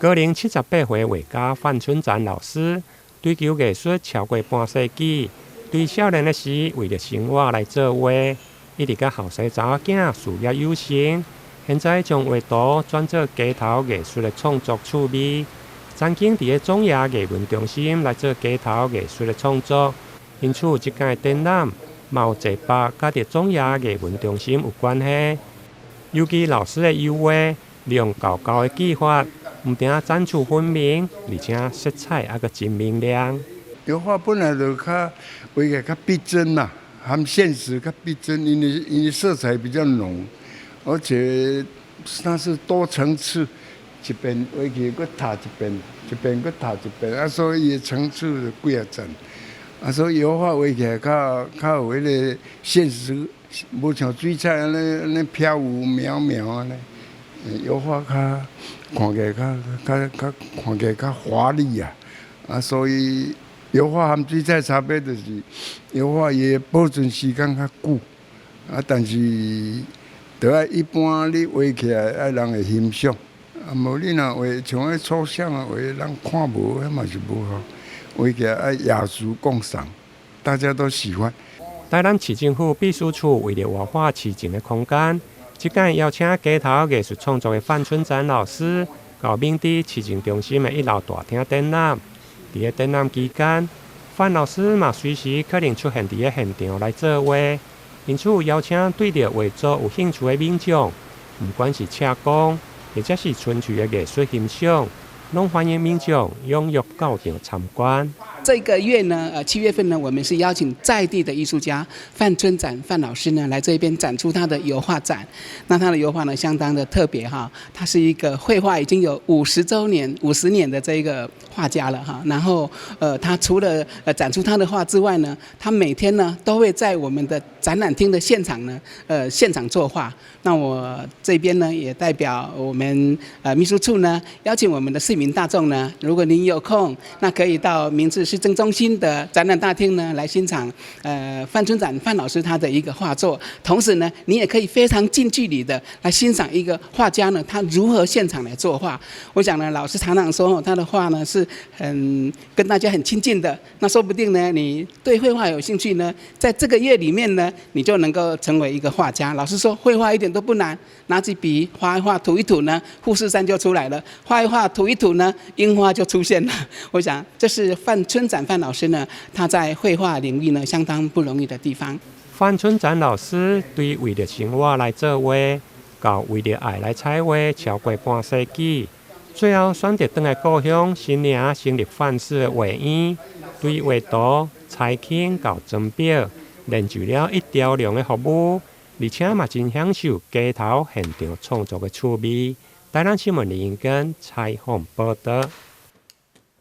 高龄78岁画家范春展老师追求艺术超过半世纪，对少年的时为了生活来做画，一直到后生查某囝事业有成，现在将画图转做街头艺术的创作趣味。曾经伫个总亚艺文中心来做街头艺术的创作，因此即间的展览嘛有一百甲伫总亚艺文中心有关系。尤其老师的油画利用高的技法，唔仅展出分明，而且色彩也个真明亮。油画本来就画起来较逼真嘛，和现实较逼真，因为色彩比较浓，而且它是多层次，一边画起搁踏一边，一边搁踏一边，啊，所以层次就几啊层，啊，所以油画画起来较有迄个现实，无像水彩安尼飘舞渺渺安尼。油画看起来看起来较华丽啊，所以油画和水彩差别就是油画伊保存时间较久，啊，但是就要一般你画起来爱人会欣赏，啊，无你若画像迄抽象画，人看无，迄嘛是无好。画起来爱雅俗共赏，大家都喜欢。台南市政府秘书处为了活化市情的空间。即间邀请街头艺术创作的范春展老师，到明伫市政中心的1楼大厅展览。伫个展览期间，范老师嘛随时可能出现伫个现场来做画，因此邀请对着画作有兴趣的民众，不管是车工，或者是纯粹的艺术欣赏，拢欢迎民众踊跃到场参观。这个月呢，7月份呢，我们是邀请在地的艺术家范春展范老师呢来这边展出他的油画展。那他的油画呢相当的特别哈，他是一个绘画已经有50年的这个画家了哈。然后他除了展出他的画之外呢，他每天呢都会在我们的展览厅的现场呢现场作画。那我这边呢也代表我们秘书处呢邀请我们的市民大众呢，如果您有空，那可以到明治市政中心的展览大厅呢来欣赏范春展范老师他的一个画作，同时呢，你也可以非常近距离的来欣赏一个画家呢他如何现场来作画。我想呢，老师常常说他的画呢是跟大家很亲近的，那说不定呢你对绘画有兴趣呢，在这个月里面呢，你就能够成为一个画家。老师说绘画一点都不难，拿起笔画一画涂一涂呢，富士山就出来了；画一画涂一涂呢，樱花就出现了。我想这是范春展范老师呢，他在绘画领域呢相当不容易的地方。范春展老师对为了生活来做画，到为了爱来彩画超过半世纪，最后选择回来故乡新营成立范氏的画院，对画图、彩青到装裱，练就了一条龙的服务，而且嘛真享受街头现场创作的趣味。台南新闻林根采访报道。